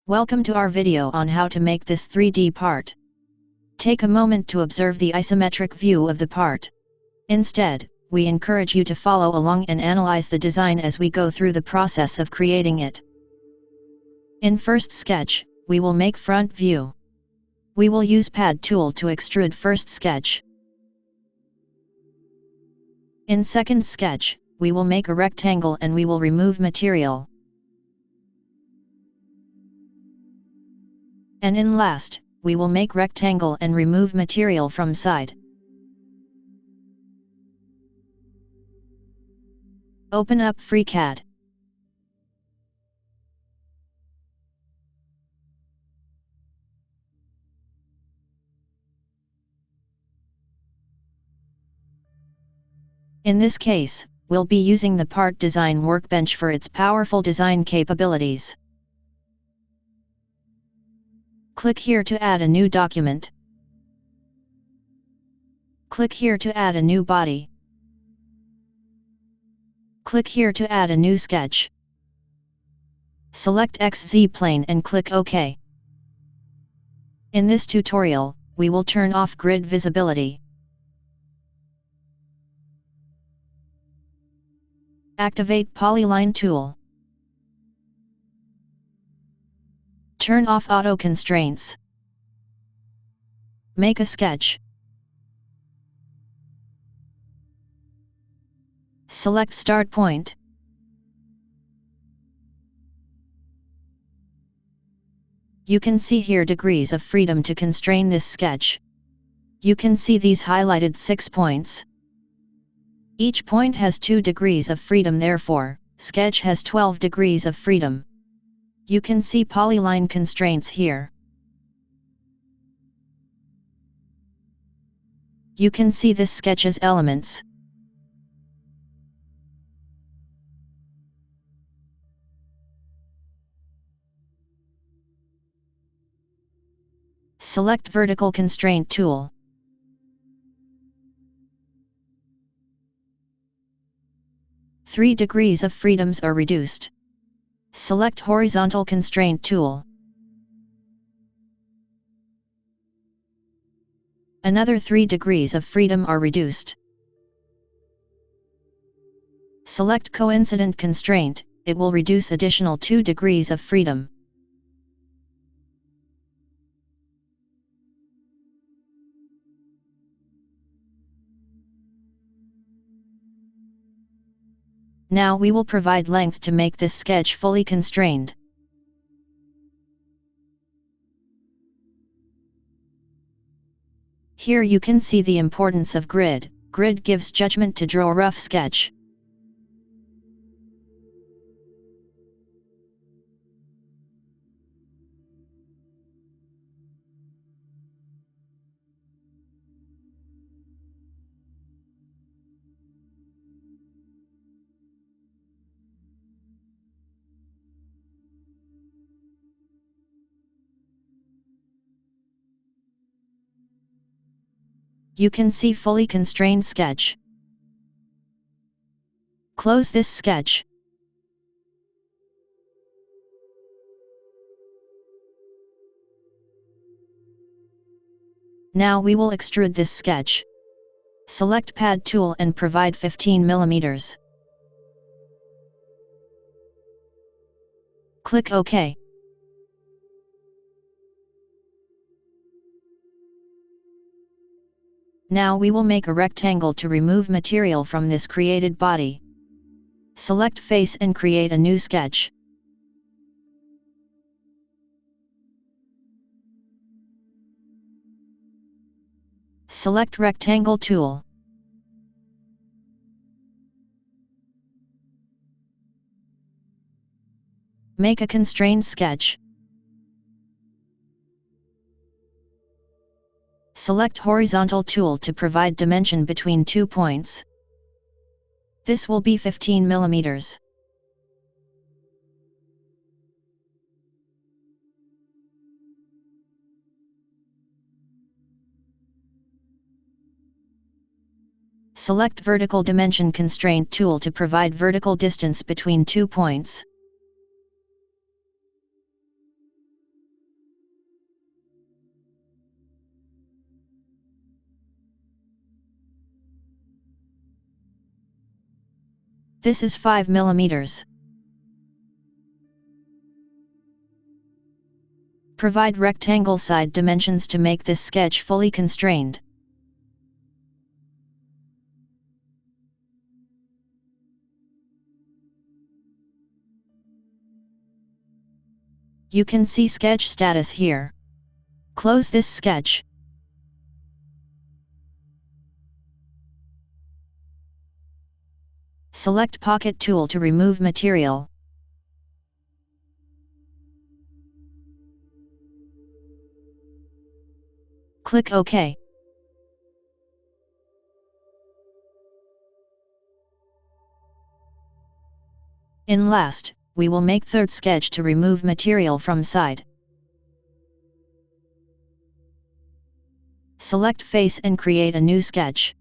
Welcome to our video on how to make this 3D part. Take a moment to observe the isometric view of the part. Instead, we encourage you to follow along and analyze the design as we go through the process of creating it. In first sketch, we will make front view. We will use pad tool to extrude first sketch. In second sketch, we will make a rectangle and we will remove material. And in last, we will make rectangle and remove material from side. Open up FreeCAD. In this case, we'll be using the Part Design Workbench for its powerful design capabilities. Click here to add a new document. Click here to add a new body. Click here to add a new sketch. Select XZ plane and click OK. In this tutorial, we will turn off grid visibility. Activate Polyline tool. Turn off auto constraints. Make a sketch. Select start point. You can see here degrees of freedom to constrain this sketch. You can see these highlighted 6 points. Each point has 2 degrees of freedom, therefore, sketch has 12 degrees of freedom. You can see polyline constraints here. You can see this sketch's elements. Select vertical constraint tool. Three degrees of freedoms are reduced. Select horizontal constraint tool. Another 3 degrees of freedom are reduced. Select coincident constraint, it will reduce additional 2 degrees of freedom. Now we will provide length to make this sketch fully constrained. Here you can see the importance of grid. Grid gives judgment to draw a rough sketch. You can see fully constrained sketch. Close this sketch. Now we will extrude this sketch. Select pad tool and provide 15 mm. Click OK. Now we will make a rectangle to remove material from this created body. Select face and create a new sketch. Select rectangle tool. Make a constrained sketch. Select horizontal tool to provide dimension between 2 points. This will be 15 mm. Select vertical dimension constraint tool to provide vertical distance between 2 points. This is 5 mm. Provide rectangle side dimensions to make this sketch fully constrained. You can see sketch status here. Close this sketch. Select Pocket tool to remove material. Click OK. In last, we will make third sketch to remove material from side. Select face and create a new sketch.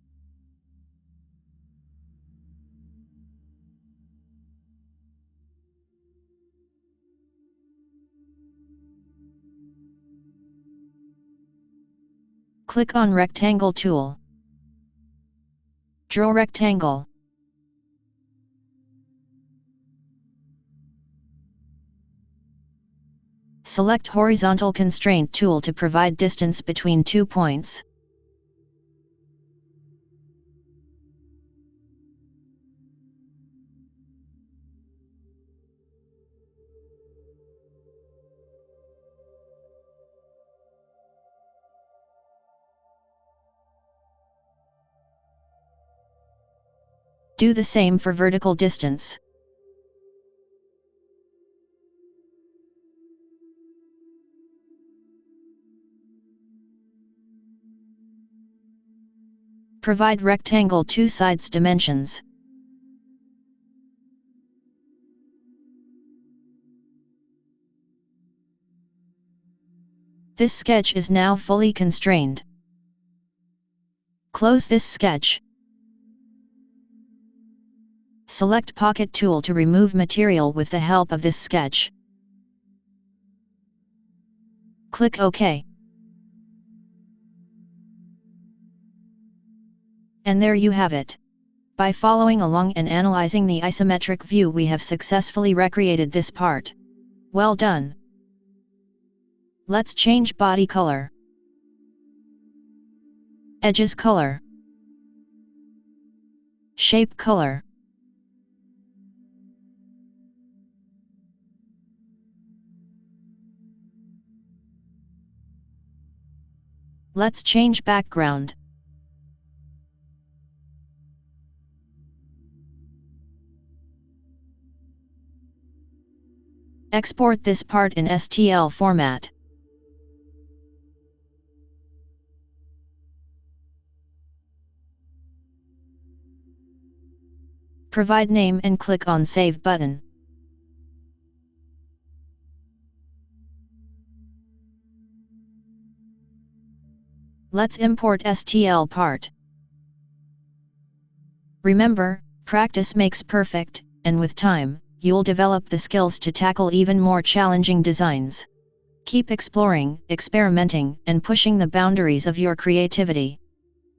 Click on Rectangle tool. Draw rectangle. Select Horizontal Constraint tool to provide distance between 2 points. Do the same for vertical distance. Provide rectangle 2 sides dimensions. This sketch is now fully constrained. Close this sketch. Select Pocket tool to remove material with the help of this sketch. Click OK. And there you have it. By following along and analyzing the isometric view, we have successfully recreated this part. Well done! Let's change body color. Edges color. Shape color. Let's change background. Export this part in STL format. Provide name and click on Save button. Let's import STL part. Remember, practice makes perfect, and with time, you'll develop the skills to tackle even more challenging designs. Keep exploring, experimenting, and pushing the boundaries of your creativity.